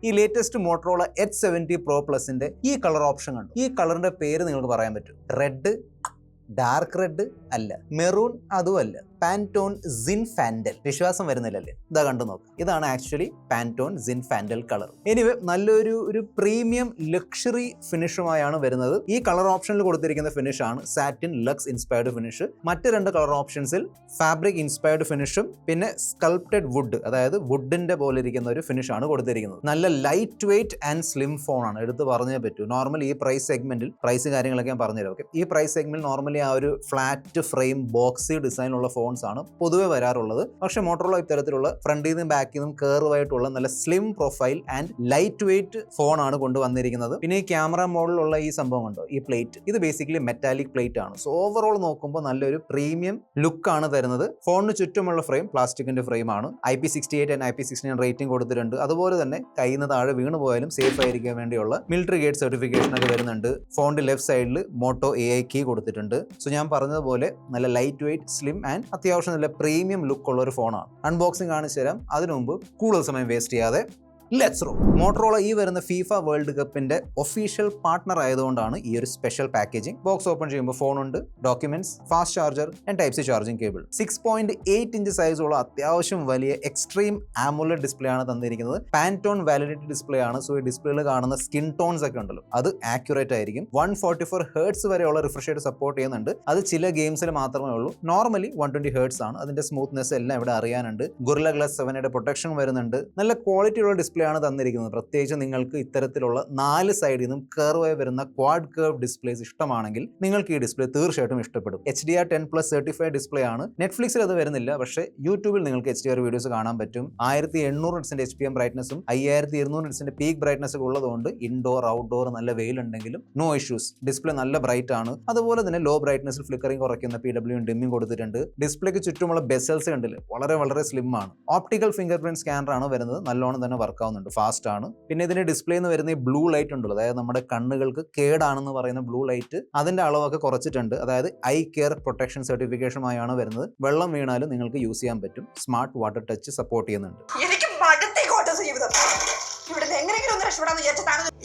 ഈ latest Motorola H70 Pro Plusന്റെ ഈ colour option കണ്ടു. ഈ കളറിന്റെ പേര് നിങ്ങൾക്ക് പറയാൻ പറ്റും. റെഡ്, ഡാർക്ക് റെഡ് അല്ല, മെറൂൺ അതുമല്ല, പാൻറ്റോൺ സിൻഫാൻഡൽ. വിശ്വാസം വരുന്നില്ലല്ലേ? ഇതാ കണ്ടു നോക്കാം. ഇതാണ് ആക്ച്വലി പാൻറ്റോൺ സിൻഫാൻഡൽ കളർ. എനിവേ നല്ലൊരു പ്രീമിയം ലക്ഷറി ഫിനിഷുമായാണ് വരുന്നത്. ഈ കളർ ഓപ്ഷനിൽ കൊടുത്തിരിക്കുന്ന ഫിനിഷ് ആണ് സാറ്റിൻ ലക്സ് ഇൻസ്പയർഡ് ഫിനിഷ്. മറ്റ് 2 കളർ ഓപ്ഷൻസിൽ ഫാബ്രിക് ഇൻസ്പയർഡ് ഫിനിഷും പിന്നെ സ്കൾപ്റ്റഡ് വുഡ്, അതായത് വുഡിന്റെ പോലെ ഇരിക്കുന്ന ഒരു ഫിനിഷ് ആണ് കൊടുത്തിരിക്കുന്നത്. നല്ല light weight and slim phone ആണ്, എടുത്ത് പറഞ്ഞേ പറ്റൂ. നോർമലി ഈ പ്രൈസ് സെഗ്മെന്റിൽ പ്രൈസ് കാര്യങ്ങളൊക്കെ ഞാൻ പറഞ്ഞുതരാം. ഓക്കെ, ഈ പ്രൈസ് സെഗ്മെന്റിൽ നോർമലി ആ ഒരു ഫ്ലാറ്റ് ഫ്രെയിം ബോക്സി ഡിസൈനുള്ള ഫോൺസ് ആണ് പൊതുവെ വരാറുള്ളത്. പക്ഷെ മോട്ടറോള ഇത്തരത്തിലുള്ള ഫ്രണ്ടിൽ നിന്നും ബാക്കിൽ നിന്നും കർവ് ആയിട്ടുള്ള നല്ല slim profile and light weight phone ആണ് കൊണ്ടുവന്നിരിക്കുന്നത്. പിന്നെ ഈ ക്യാമറ മോഡലുള്ള ഈ സംഭവം ഉണ്ടോ, ഈ പ്ലേറ്റ്, ഇത് ബേസിക്കലി മെറ്റാലിക് പ്ലേറ്റ് ആണ്. സോ ഓവറോൾ നോക്കുമ്പോൾ നല്ലൊരു പ്രീമിയം ലുക്ക് ആണ് തരുന്നത്. ഫോണിന് ചുറ്റുമുള്ള ഫ്രെയിം പ്ലാസ്റ്റിക്കിന്റെ ഫ്രെയിം ആണ്. IP68 ആൻഡ് IP69 റേറ്റിംഗ് കൊടുത്തിട്ടുണ്ട്. അതുപോലെ തന്നെ കയ്യിൽ നിന്ന് താഴെ വീണ് പോയാലും സേഫ് ആയിരിക്കാൻ വേണ്ടിയുള്ള മിലിറ്ററി ഗേറ്റ് സർട്ടിഫിക്കേഷൻ ഒക്കെ വരുന്നുണ്ട്. ഫോണിന്റെ ലെഫ്റ്റ് സൈഡിൽ മോട്ടോ AI കീ കൊടുത്തിട്ടുണ്ട്. സോ ഞാൻ പറഞ്ഞതുപോലെ നല്ല ലൈറ്റ് വെയിറ്റ്, സ്ലിം ആൻഡ് അത്യാവശ്യം നല്ല പ്രീമിയം ലുക്ക് ഉള്ള ഒരു ഫോണാണ്. അൺബോക്സിംഗ് കാണിച്ചു തരാം. അതിനു മുമ്പ് കൂടുതൽ സമയം വേസ്റ്റ് ചെയ്യാതെ ലെറ്റ്സ് റോ. മോട്ടറോള ഈ വരുന്ന ഫീഫ വേൾഡ് കപ്പിന്റെ ഒഫീഷ്യൽ പാർട്ട്ണർ ആയതുകൊണ്ടാണ് ഈ ഒരു സ്പെഷ്യൽ പാക്കേജിംഗ്. ബോക്സ് ഓപ്പൺ ചെയ്യുമ്പോൾ ഫോൺ ഉണ്ട്, documents, fast charger and Type-C charging cable. 6.8 inch സൈസുള്ള അത്യാവശ്യം വലിയ എക്സ്ട്രീം ആമുലറ്റ് ഡിസ്പ്ലേ ആണ് തന്നിരിക്കുന്നത്. പാൻറ്റോൺ വാലിഡിറ്റി ഡിസ്പ്ലേ ആണ്. സോ ഈ ഡിസ്പ്ലേയിൽ കാണുന്ന സ്കിൻ ടോൺസ് ഒക്കെ ഉണ്ടല്ലോ, അത് ആക്യുറേറ്റ് ആയിരിക്കും. 144 ഹെർട്സ് വരെയുള്ള റിഫ്രഷ് റേറ്റ് സപ്പോർട്ട് ചെയ്യുന്നുണ്ട്. അത് ചില ഗെയിംസിൽ മാത്രമേ ഉള്ളൂ. നോർമലി 120 ഹെർട്സ് ആണ്. അതിന്റെ സ്മൂത്ത്നെസ് എല്ലാം ഇവിടെ അറിയാനുണ്ട്. Gorilla Glass 7 പ്രൊട്ടക്ഷൻ വരുന്നുണ്ട്. നല്ല ക്വാളിറ്റിയുള്ള ഡിസ്പ്ലേ ആണ് തന്നിരിക്കുന്നത്. പ്രത്യേകിച്ച് നിങ്ങൾക്ക് ഇത്തരത്തിലുള്ള 4 സൈഡിൽ നിന്നും കർവായി വരുന്ന ക്വാഡ് കർവ് ഡിസ്പ്ലേസ് ഇഷ്ടമാണെങ്കിൽ നിങ്ങൾക്ക് ഈ ഡിസ്പ്ലേ തീർച്ചയായിട്ടും ഇഷ്ടപ്പെടും. HDR10+ സർട്ടിഫൈഡ് ഡിസ്പ്ലേ ആണ്. നെറ്റ്ഫ്ലിക്സിൽ അത് വരുന്നില്ല, പക്ഷേ യൂട്യൂബിൽ നിങ്ങൾക്ക് HDR വീഡിയോസ് കാണാൻ പറ്റും. 1800 നിറ്റ്സിന്റെ HPM ബ്രൈറ്റ്നസും 5200 നിറ്റ്സിന്റെ പീക്ക് ബ്രൈറ്റ്നസ് ഒക്കെ ഉള്ളതുകൊണ്ട് ഇൻഡോർ ഔട്ട്ഡോർ നല്ല വെയിലുണ്ടെങ്കിലും നോ ഇഷ്യൂസ്. ഡിസ്പ്ലേ നല്ല ബ്രൈറ്റ് ആണ്. അതുപോലെ തന്നെ ലോ ബ്രൈറ്റ്നസിൽ ഫ്ലിക്കറിംഗ് കുറയ്ക്കുന്ന PWM ഡിമ്മിംഗ് കൊടുത്തിട്ടുണ്ട്. ഡിസ്പ്ലേക്ക് ചുറ്റുമുള്ള ബെസൽസ് കണ്ടില്ല, വളരെ സ്ലിം ആണ്. ഓപ്റ്റിക്കൽ ഫിംഗർ പ്രിന്റ് സ്കാനർ ആണ് വരുന്നത്. നല്ലോണം തന്നെ വർക്ക് ആവുന്നുണ്ട്, ഫാസ്റ്റ് ആണ്. പിന്നെ ഇതിന്റെ ഡിസ്പ്ലേ എന്ന് വരുന്ന ഈ ബ്ലൂ ലൈറ്റ് ഉണ്ടല്ലോ, അതായത് നമ്മുടെ കണ്ണുകൾക്ക് കേടാണെന്ന് പറയുന്ന ബ്ലൂ ലൈറ്റ്, അതിന്റെ അളവൊക്കെ കുറച്ചിട്ടുണ്ട്. അതായത് ഐ കെയർ പ്രൊട്ടക്ഷൻ സർട്ടിഫിക്കേഷനുമായാണ് വരുന്നത്. വെള്ളം വീണാലും നിങ്ങൾക്ക് യൂസ് ചെയ്യാൻ പറ്റും. സ്മാർട്ട് വാട്ടർ ടച്ച് സപ്പോർട്ട് ചെയ്യുന്നുണ്ട്.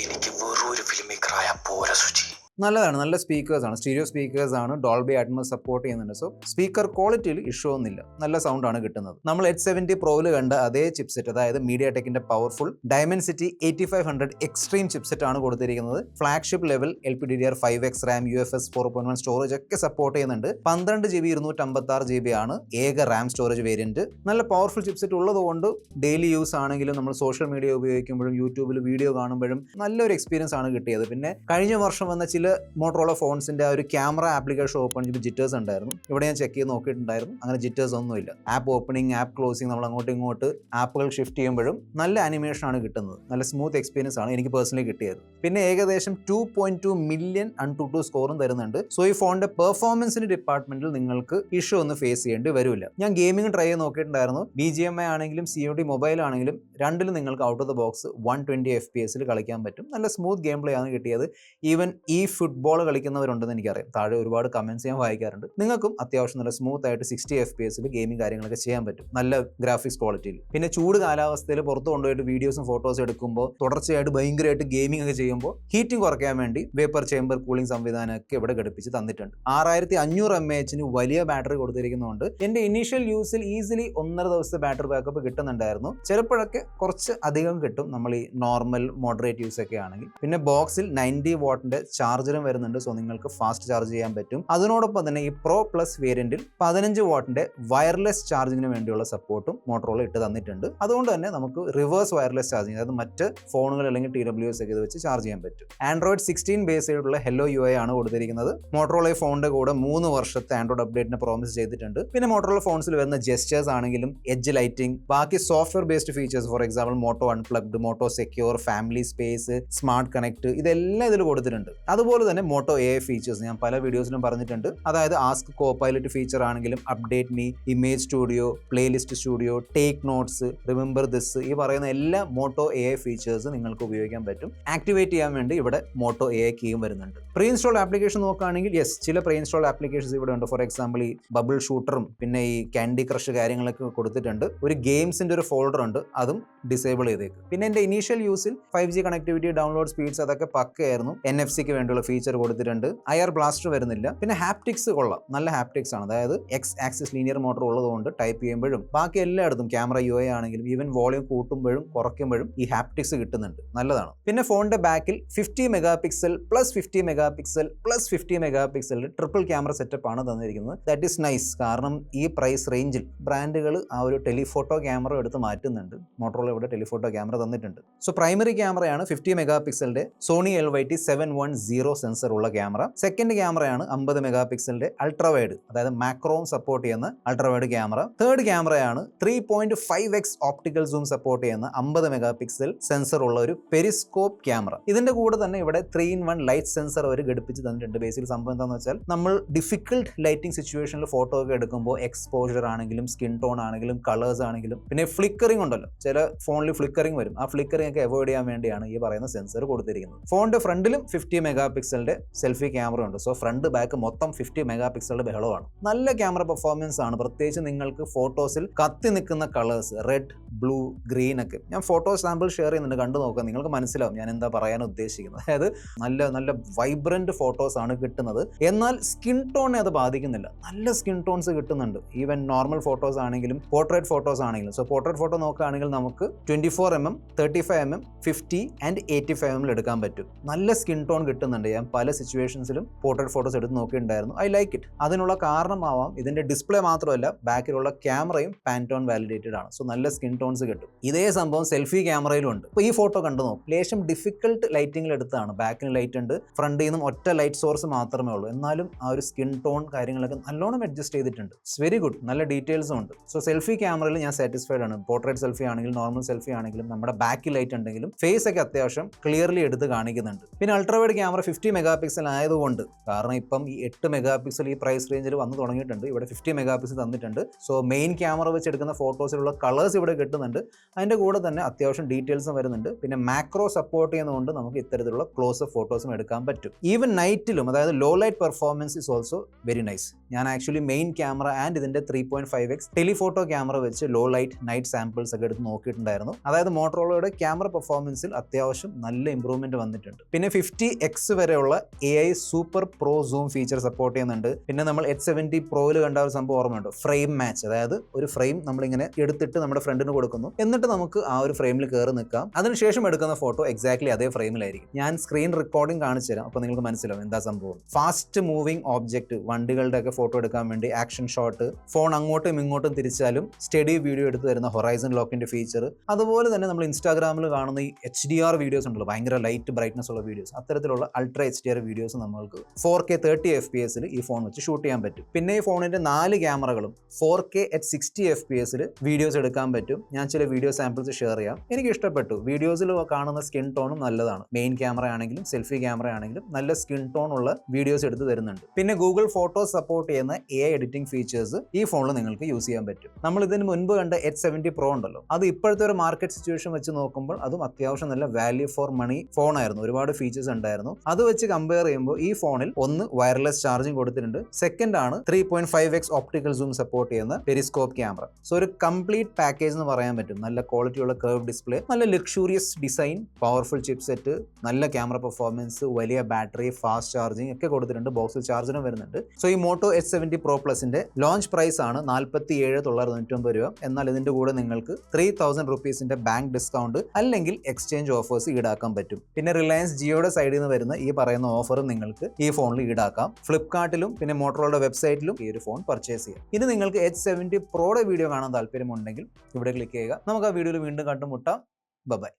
എനിക്ക് വെറും ഒരു ഫിലിം മേക്കറായ പോരാ സുചി. നല്ലതാണ്, നല്ല സ്പീക്കേഴ്സ് ആണ്, സ്റ്റീരിയോ സ്പീക്കേഴ്സ് ആണ്, ഡോൾബി അറ്റ്മോസ് സപ്പോർട്ട് ചെയ്യുന്നുണ്ട്. സോ സ്പീക്കർ ക്വാളിറ്റിയിൽ ഇഷ്യൂ ഒന്നുമില്ല, നല്ല സൗണ്ട് ആണ് കിട്ടുന്നത്. നമ്മൾ H70 Proയിൽ കണ്ട അതേ ചിപ്സെറ്റ്, അതായത് MediaTekന്റെ പവർഫുൾ Dimensity 8500 എക്സ്ട്രീം ചിപ്സെറ്റ് ആണ് കൊടുത്തിരിക്കുന്നത്. Flagship level LPDDR5X RAM, UFS 4.1 storage ഒക്കെ സപ്പോർട്ട് ചെയ്യുന്നുണ്ട്. 12GB 256GB ആണ് ഏക റാം സ്റ്റോറേജ് വേരിയന്റ്. നല്ല പവർഫുൾ ചിപ്സെറ്റ് ഉള്ളതുകൊണ്ട് ഡെയിലി യൂസ് ആണെങ്കിലും നമ്മൾ സോഷ്യൽ മീഡിയ ഉപയോഗിക്കുമ്പോഴും യൂട്യൂബിൽ വീഡിയോ കാണുമ്പോഴും നല്ലൊരു എക്സ്പീരിയൻസ് ആണ് കിട്ടിയത്. പിന്നെ കഴിഞ്ഞ വർഷം വന്ന ചില മോട്ടറോള ഫോൺസിന്റെ ആ ഒരു ക്യാമറ ആപ്ലിക്കേഷൻ ഓപ്പൺ ചെയ്ത് ജിറ്റേഴ്സ് ഉണ്ടായിരുന്നു. ഇവിടെ ഞാൻ ചെക്ക് ചെയ്ത് നോക്കിയിട്ടുണ്ടായിരുന്നു, അങ്ങനെ ജിറ്റേഴ്സ് ഒന്നുമില്ല. ആപ്പ് ഓപ്പണിംഗ്, ആപ്പ് ക്ലോസിംഗ്, നമ്മൾ അങ്ങോട്ടും ഇങ്ങോട്ട് ആപ്പുകൾ ഷിഫ്റ്റ് ചെയ്യുമ്പോഴും നല്ല ആനിമേഷൻ ആണ് കിട്ടുന്നത്. നല്ല സ്മൂത്ത് എക്സ്പീരിയൻസ് ആണ് എനിക്ക് പേഴ്സണലി കിട്ടിയത്. പിന്നെ ഏകദേശം 2.2 മില്യൺ ANTUTU സ്കോറും തരുന്നുണ്ട്. സോ ഈ ഫോണിന്റെ പെർഫോമൻസിന്റെ ഡിപ്പാർട്ട്മെന്റിൽ നിങ്ങൾക്ക് ഇഷ്യൂ ഒന്നും ഫേസ് ചെയ്യേണ്ടി വരില്ല. ഞാൻ ഗെയിമിംഗ് ട്രൈ ചെയ്ത് നോക്കിയിട്ടുണ്ടായിരുന്നു. BGMI ആണെങ്കിലും COD മൊബൈൽ ആണെങ്കിലും രണ്ടിലും നിങ്ങൾക്ക് out of the box 120 FPS കളിക്കാൻ പറ്റും. നല്ല സ്മൂത്ത് ഗെയിം പ്ലേ ആണ് കിട്ടിയത്. ഈവൻ ഈ ഫുട്ബോൾ കളിക്കുന്നവരുണ്ടെന്ന് എനിക്കറിയാം, താഴെ ഒരുപാട് കമന്റ്സ് ഞാൻ വായിക്കാറുണ്ട്. നിങ്ങൾക്കും അത്യാവശ്യം നല്ല സ്മൂത്ത് ആയിട്ട് 60 FPS ഗെയിമിംഗ് കാര്യങ്ങളൊക്കെ ചെയ്യാൻ പറ്റും, നല്ല ഗ്രാഫിക്സ് ക്വാളിറ്റിയിൽ. പിന്നെ ചൂട് കാലാവസ്ഥയിൽ പുറത്ത് കൊണ്ടുപോയിട്ട് വീഡിയോസും ഫോട്ടോസും എടുക്കുമ്പോൾ തുടർച്ചയായിട്ട് ഭയങ്കരമായിട്ട് ഗെയിമിംഗ് ഒക്കെ ചെയ്യുമ്പോൾ ഹീറ്റിംഗ് കുറയ്ക്കാൻ വേണ്ടി വേപ്പർ ചേമ്പർ കൂളിംഗ് സംവിധാനമൊക്കെ ഇവിടെ ഘടിപ്പിച്ച് തന്നിട്ടുണ്ട്. 6500 mAh വലിയ ബാറ്ററി കൊടുത്തിരിക്കുന്നതുകൊണ്ട് എൻ്റെ ഇനീഷ്യൽ യൂസിൽ ഈസിലി 1.5 ദിവസത്തെ ബാറ്ററി ബാക്കപ്പ് കിട്ടുന്നുണ്ടായിരുന്നു. ചിലപ്പോഴൊക്കെ കുറച്ച് അധികം കിട്ടും നമ്മൾ ഈ നോർമൽ മോഡറേറ്റ് യൂസ് ഒക്കെ ആണെങ്കിൽ. പിന്നെ ബോക്സിൽ 90 വാട്ടിന്റെ ചാർജറും വരുന്നുണ്ട്. സോ നിങ്ങൾക്ക് ഫാസ്റ്റ് ചാർജ് ചെയ്യാൻ പറ്റും. അതിനോടൊപ്പം തന്നെ ഈ Pro Plus വേരിയന്റിൽ 15 വാട്ടിന്റെ വയർലെസ് ചാർജിങ്ങിന് വേണ്ടിയുള്ള സപ്പോർട്ടും മോട്ടറോള ഇട്ട് തന്നിട്ടുണ്ട്. അതുകൊണ്ട് തന്നെ നമുക്ക് റിവേഴ്സ് വയർലെസ് ചാർജിങ്, അതായത് മറ്റ് ഫോണുകൾ അല്ലെങ്കിൽ TWS ഒക്കെ ഇത് വെച്ച് ചാർജ് ചെയ്യാൻ പറ്റും. Android 16 ബേസ് ആയിട്ടുള്ള Hello UI ആണ് കൊടുത്തിരിക്കുന്നത്. മോട്ടറോള ഫോണിന്റെ കൂടെ 3 വർഷത്തെ ആൻഡ്രോയിഡ് അപ്ഡേറ്റിനെ പ്രോമിസ് ചെയ്തിട്ടുണ്ട്. പിന്നെ മോട്ടറോള ഫോൺസിൽ വരുന്ന ജെസ്റ്റേഴ്സ് ആണെങ്കിലും എഡ്ജ് ലൈറ്റിംഗ്, ബാക്കി software based features, for example Moto unplugged, Moto secure, family space, smart connect, ഇതെല്ലാം ഇതിൽ കൊടുത്തിട്ടുണ്ട്. അതുപോലെ അതുപോലെ തന്നെ മോട്ടോ എ ഫീച്ചേഴ്സ് ഞാൻ പല വീഡിയോസിലും പറഞ്ഞിട്ടുണ്ട്. അതായത് ആസ്ക് കോ പൈലറ്റ് ഫീച്ചർ ആണെങ്കിലും update me, image studio, playlist studio, take notes, remember this, ഈ പറയുന്ന എല്ലാ മോട്ടോ എ ഫീച്ചേഴ്സ് നിങ്ങൾക്ക് ഉപയോഗിക്കാൻ പറ്റും. ആക്ടിവേറ്റ് ചെയ്യാൻ വേണ്ടി ഇവിടെ മോട്ടോ എ കീയും വരുന്നുണ്ട്. പ്രീ ഇൻസ്റ്റാൾ ആപ്ലിക്കേഷൻ നോക്കുകയാണെങ്കിൽ യെസ്, ചില പ്രീ ഇൻസ്റ്റാൾ ആപ്ലിക്കേഷൻസ് ഇവിടെ ഉണ്ട്. ഫോർ എക്സാമ്പിൾ ഈ ബബിൾ ഷൂട്ടറും പിന്നെ ഈ ക്യാൻഡി ക്രഷ് കാര്യങ്ങളൊക്കെ കൊടുത്തിട്ടുണ്ട്. ഒരു ഗെയിംസിന്റെ ഒരു ഫോൾഡർ ഉണ്ട്, അതും ഡിസേബിൾ ചെയ്തേക്കും. പിന്നെ എൻ്റെ ഇനീഷ്യൽ യൂസിൽ 5G കണക്ടിവിറ്റി, ഡൗൺലോഡ് സ്പീഡ്സ് അതൊക്കെ പക്കയായിരുന്നു. NFC-ക്ക് വേണ്ടിയുള്ള ഫീച്ചർ കൊടുത്തിട്ടുണ്ട്. IR ബ്ലാസ്റ്റർ വരുന്നില്ല. പിന്നെ ഹാപ്റ്റിക്സ് കൊള്ളാം, നല്ല ഹാപ്റ്റിക്സ് ആണ്. അതായത് എക്സ് ആക്സിസ് ലീനിയർ മോട്ടർ ഉള്ളതുകൊണ്ട് ടൈപ്പ് ചെയ്യുമ്പോഴും ബാക്കി എല്ലായിടത്തും ക്യാമറ UI ആണെങ്കിലും ഈവൻ വോളിയം കൂട്ടുമ്പോഴും കുറയ്ക്കുമ്പോഴും ഈ ഹാപ്റ്റിക്സ് കിട്ടുന്നുണ്ട്, നല്ലതാണ്. പിന്നെ ഫോണിന്റെ ബാക്കിൽ 50 mega pixel plus 50 mega pixel plus 50 mega പിക്സലിന്റെ ട്രിപ്പിൾ ക്യാമറ സെറ്റപ്പ് ആണ് തന്നിരിക്കുന്നത്. That is nice. കാരണം ഈ പ്രൈസ് റേഞ്ചിൽ ബ്രാൻഡുകൾ ആ ഒരു ടെലിഫോട്ടോ ക്യാമറ എടുത്ത് മാറ്റുന്നുണ്ട്. മോട്ടോറോള ഇവിടെ ടെലിഫോട്ടോ ക്യാമറ തന്നിട്ടുണ്ട്. സോ പ്രൈമറി ക്യാമറയാണ് 50 മെഗാ പിക്സലിന്റെ സോണി LYT 710 സെൻസർ ഉള്ള ക്യാമറ. സെക്കൻഡ് ക്യാമറയാണ് 50 മെഗാ പിക്സലിന്റെ അൾട്രാവൈഡ്, അതായത് മാക്രോൺ സപ്പോർട്ട് ചെയ്യുന്ന അൾട്രാവൈഡ് ക്യാമറ. തേർഡ് ക്യാമറയാണ് 3.5x ഓപ്റ്റിക്കൽ സൂം സപ്പോർട്ട് ചെയ്യുന്ന 50 മെഗാ പിക്സൽ സെൻസർ ഉള്ള ഒരു പെരിസ്കോപ്പ് ക്യാമറ. ഇതിന്റെ കൂടെ തന്നെ ഇവിടെ 3-in-1 ലൈറ്റ് സെൻസർ അവർ ഘടിപ്പിച്ച് തന്നിട്ടുണ്ട്. ബേസിൽ സംഭവം എന്താണെന്ന് വെച്ചാൽ നമ്മൾ ഡിഫിക്കൽട്ട് ലൈറ്റിംഗ് സിറ്റുവേഷനിൽ ഫോട്ടോ ഒക്കെ എടുക്കുമ്പോൾ എക്സ്പോഷർ ആണെങ്കിലും സ്കിൻ ടോൺ ആണെങ്കിലും കളേഴ്സ് ആണെങ്കിലും പിന്നെ ഫ്ലിക്കറിംഗ് ഉണ്ടല്ലോ, ചില ഫോണിൽ ഫ്ലിക്കറിംഗ് വരും. ആ ഫ്ലിക്കറിംഗ് ഒക്കെ അവോയ്ഡ് ചെയ്യാൻ വേണ്ടിയാണ് ഈ പറയുന്ന സെൻസർ കൊടുത്തിരിക്കുന്നത്. ഫോണിന്റെ ഫ്രണ്ടിലും 50 മെഗാ പിക്സലിന്റെ സെൽഫി ക്യാമറ ഉണ്ട്. സോ ഫ്രണ്ട് ബാക്ക് മൊത്തം 50 മെഗാ പിക്സലിന്റെ ബഹളമാണ്. നല്ല ക്യാമറ പെർഫോമൻസ് ആണ്. പ്രത്യേകിച്ച് നിങ്ങൾക്ക് ഫോട്ടോസിൽ കത്തി നിൽക്കുന്ന കളേഴ്സ് റെഡ്, ബ്ലൂ, ഗ്രീൻ ഒക്കെ ഞാൻ ഫോട്ടോ സാമ്പിൾ ഷെയർ ചെയ്യുന്നുണ്ട്, കണ്ടു നോക്കുക, നിങ്ങൾക്ക് മനസ്സിലാവും ഞാൻ എന്താ പറയാൻ ഉദ്ദേശിക്കുന്നത്. അതായത് നല്ല നല്ല വൈബ്രന്റ് ഫോട്ടോസ് ആണ് കിട്ടുന്നത്. എന്നാൽ സ്കിൻ ടോണിനെ അത് ബാധിക്കുന്നില്ല. നല്ല സ്കിൻ ടോൺസ് കിട്ടുന്നുണ്ട്. ഈവൻ നോർമൽ ഫോട്ടോസ് ആണെങ്കിലും പോർട്രേറ്റ് ഫോട്ടോസ് ആണെങ്കിലും. സോ പോർട്രേറ്റ് ഫോട്ടോ നോക്കുകയാണെങ്കിൽ നമുക്ക് 24mm, 35mm, 50 and 85mm എടുക്കാൻ പറ്റും. നല്ല സ്കിൻ ടോൺ കിട്ടുന്നുണ്ട്. ഞാൻ പല സിറ്റുവേഷൻസിലും പോർട്രേറ്റ് ഫോട്ടോസ് എടുത്ത് നോക്കിയിട്ടുണ്ടായിരുന്നു. I like it. അതിനുള്ള കാരണമാവാം ഇതിന്റെ ഡിസ്പ്ലേ മാത്രമല്ല, ബാക്കിലുള്ള ക്യാമറയും പാൻറ്റോൺ വാലിഡേറ്റഡ് ആണ്. സോ നല്ല സ്കിൻ ടോൺസ് കിട്ടും. ഇതേ സംഭവം സെൽഫി ക്യാമറയിലും ഉണ്ട്. ഇപ്പോൾ ഈ ഫോട്ടോ കണ്ടു നോക്കും, ലേശം ഡിഫിക്കൽട്ട് ലൈറ്റിംഗിൽ എടുത്താണ്. ബാക്കിന് ലൈറ്റ് ഉണ്ട്, ഫ്രണ്ടിൽ നിന്നും ഒറ്റ ലൈറ്റ് സോഴ്സ് മാത്രമേ ഉള്ളൂ. എന്നാലും ആ ഒരു സ്കിൻ ടോൺ കാര്യങ്ങളൊക്കെ നല്ലോണം അഡ്ജസ്റ്റ് ചെയ്തിട്ടുണ്ട്. It's very good. നല്ല ഡീറ്റെയിൽസും ഉണ്ട്. സോ സെൽഫി ക്യാമറയിൽ ഞാൻ സാറ്റിസ്ഫൈഡ് ആണ്. പോർട്രേറ്റ് സെൽഫി ആണെങ്കിലും നോർമൽ സെൽഫി ആണെങ്കിലും നമ്മുടെ ബാക്കിൽ ലൈറ്റ് ഉണ്ടെങ്കിലും ഫേസ് ഒക്കെ അത്യാവശ്യം ക്ലിയർലി എടുത്ത് കാണിക്കുന്നുണ്ട്. പിന്നെ അൾട്രാവൈഡ് ക്യാമറ 50 മെഗാ പിക്സൽ ആയതുകൊണ്ട്, കാരണം ഇപ്പം ഈ 8 മെഗാ പിക്സൽ ഈ പ്രൈസ് റേഞ്ചിൽ വന്ന് തുടങ്ങിയിട്ടുണ്ട്. ഇവിടെ 50 മെഗാ പിക്സൽ തന്നിട്ടുണ്ട്. സോ മെയിൻ ക്യാമറ വെച്ച് എടുക്കുന്ന ഫോട്ടോസിലുള്ള കളേഴ്സ് ഇവിടെ കിട്ടുന്നുണ്ട്. അതിൻ്റെ കൂടെ തന്നെ അത്യാവശ്യം ഡീറ്റെയിൽസും വരുന്നുണ്ട്. പിന്നെ മാക്രോ സപ്പോർട്ട് ചെയ്യുന്നതുകൊണ്ട് നമുക്ക് ഇത്തരത്തിലുള്ള ക്ലോസ് ഫോട്ടോസും എടുക്കാൻ പറ്റും. ഈവൻ നൈറ്റിലും, അതായത് low light performance is also very nice. ഞാൻ ആക്ച്വലി മെയിൻ ക്യാമറ ആൻഡ് ഇതിന്റെ 3.5x ടെലിഫോട്ടോ ക്യാമറ വെച്ച് ലോ ലൈറ്റ് നൈറ്റ് സാമ്പിൾസ് ഒക്കെ എടുത്ത് നോക്കിയിട്ടുണ്ടായിരുന്നു. അതായത് മോട്ടോറോളയുടെ ക്യാമറ പെർഫോമൻസിൽ അത്യാവശ്യം നല്ല ഇംപ്രൂവ്മെന്റ് വന്നിട്ടുണ്ട്. പിന്നെ 50x വരെയുള്ള AI super pro zoom feature support ചെയ്യുന്നുണ്ട്. പിന്നെ നമ്മൾ H70 Proയിൽ കണ്ട ഒരു സംഭവം ഓർമ്മയുണ്ടോ? Frame match. അതായത് ഒരു ഫ്രെയിം നമ്മളിങ്ങനെ എടുത്തിട്ട് നമ്മുടെ ഫ്രണ്ടിന് കൊടുക്കുന്നു, എന്നിട്ട് നമുക്ക് ആ ഒരു ഫ്രെയിമിൽ കയറി നിൽക്കാം. അതിനുശേഷം എടുക്കുന്ന ഫോട്ടോ എക്സാക്ട്ലി അതേ ഫ്രെയിമിലായിരിക്കും. ഞാൻ സ്ക്രീൻ റെക്കോർഡിംഗ് കാണിച്ചു തരാം, അപ്പോൾ നിങ്ങൾക്ക് മനസ്സിലാവും എന്താ സംഭവം. ഫാസ്റ്റ് മൂവിംഗ് ഓബ്ജക്റ്റ്, വണ്ടികളുടെ ഒക്കെ ഫോട്ടോ എടുക്കാൻ വേണ്ടി ആക്ഷൻ ഷോട്ട്, ഫോൺ അങ്ങോട്ടും ഇങ്ങോട്ടും തിരിച്ചാലും സ്റ്റഡി വീഡിയോ എടുത്ത് തരുന്ന ഹൊറൈസൺ ലോക്കിന്റെ ഫീച്ചർ, അതുപോലെ തന്നെ നമ്മൾ ഇൻസ്റ്റാഗ്രാമിൽ കാണുന്ന ഈ HDR വീഡിയോസ് ഉണ്ടല്ലോ, ഭയങ്കര ലൈറ്റ് ബ്രൈറ്റ്നസ് ഉള്ള വീഡിയോസ്, അത്തരത്തിലുള്ള അൾട്രാ HDR വീഡിയോസ് നമ്മൾക്ക് 4K 30 FPS ഈ ഫോൺ വെച്ച് ഷൂട്ട് ചെയ്യാൻ പറ്റും. പിന്നെ ഈ ഫോണിന്റെ 4 ക്യാമറകളും 4K at 60 FPS വീഡിയോസ് എടുക്കാൻ പറ്റും. ഞാൻ ചില വീഡിയോ സാമ്പിൾസ് ഷെയർ ചെയ്യാം. എനിക്ക് ഇഷ്ടപ്പെട്ടു. വീഡിയോസിൽ കാണുന്ന സ്കിൻ ടോണും നല്ലതാണ്. മെയിൻ ക്യാമറ ആണെങ്കിലും സെൽഫി ക്യാമറ ആണെങ്കിലും നല്ല സ്കിൻ ടോൺ ഉള്ള വീഡിയോസ് എടുത്ത് തരുന്നുണ്ട്. പിന്നെ ഗൂഗിൾ ഫോട്ടോസ് സപ്പോർട്ട് ചെയ്യുന്ന AI എഡിറ്റിംഗ് ഫീച്ചേഴ്സ് ഈ ഫോണിൽ നിങ്ങൾക്ക് യൂസ് ചെയ്യാൻ പറ്റും. നമ്മൾ ഇതിന് മുൻപ് കണ്ട H70 Pro ഉണ്ടല്ലോ, അത് ഇപ്പോഴത്തെ ഒരു മാർക്കറ്റ് സിറ്റുവേഷൻ വെച്ച് നോക്കുമ്പോൾ അതും അത്യാവശ്യം നല്ല വാല്യൂ ഫോർ മണി ഫോണായിരുന്നു. ഒരുപാട് ഫീച്ചേഴ്സ് ഉണ്ടായിരുന്നു. അത് വെച്ച് കമ്പയർ ചെയ്യുമ്പോൾ ഈ ഫോണിൽ ഒന്ന് വയർലെസ് ചാർജിങ് കൊടുത്തിട്ടുണ്ട്, സെക്കൻഡ് ആണ് 3.5x ഓപ്റ്റിക്കൽ സൂം സപ്പോർട്ട് ചെയ്യുന്ന പെരിസ്കോപ്പ് ക്യാമറ. സോ ഒരു കംപ്ലീറ്റ് പാക്കേജ് എന്ന് പറയാൻ പറ്റും. നല്ല ക്വാളിറ്റിയുള്ള കർവ് ഡിസ്പ്ലേ, നല്ല luxurious design, powerful chip set, നല്ല ക്യാമറ പെർഫോമൻസ്, വലിയ ബാറ്ററി, ഫാസ്റ്റ് ചാർജിങ് ഒക്കെ കൊടുത്തിട്ടുണ്ട്. ബോക്സിൽ ചാർജറും വരുന്നുണ്ട്. സോ ഈ മോട്ടോ H70 Pro Plusന്റെ ലോഞ്ച് പ്രൈസ് ആണ് 47,999 രൂപ. എന്നാൽ ഇതിന്റെ കൂടെ നിങ്ങൾക്ക് 3,000 റുപ്പീസിന്റെ ബാങ്ക് ഡിസ്കൗണ്ട് അല്ലെങ്കിൽ എക്സ്ചേഞ്ച് ഓഫേഴ്സ് ഈടാക്കാൻ പറ്റും. പിന്നെ റിലയൻസ് ജിയോയുടെ സൈഡിൽ നിന്ന് വരുന്ന ഈ പറയുന്ന ഓഫറും നിങ്ങൾക്ക് ഈ ഫോണിൽ ഈടാക്കാം. ഫ്ലിപ്കാർട്ടിലും പിന്നെ മോട്ടോറോളയുടെ വെബ്സൈറ്റിലും ഈ ഒരു ഫോൺ പർച്ചേസ് ചെയ്യാം. ഇനി നിങ്ങൾക്ക് H70 Proയുടെ വീഡിയോ കാണാൻ താല്പര്യമുണ്ടെങ്കിൽ ഇവിടെ ക്ലിക്ക് ചെയ്യുക. നമുക്ക് ആ വീഡിയോയിൽ വീണ്ടും കണ്ടുമുട്ടാം. ബൈ.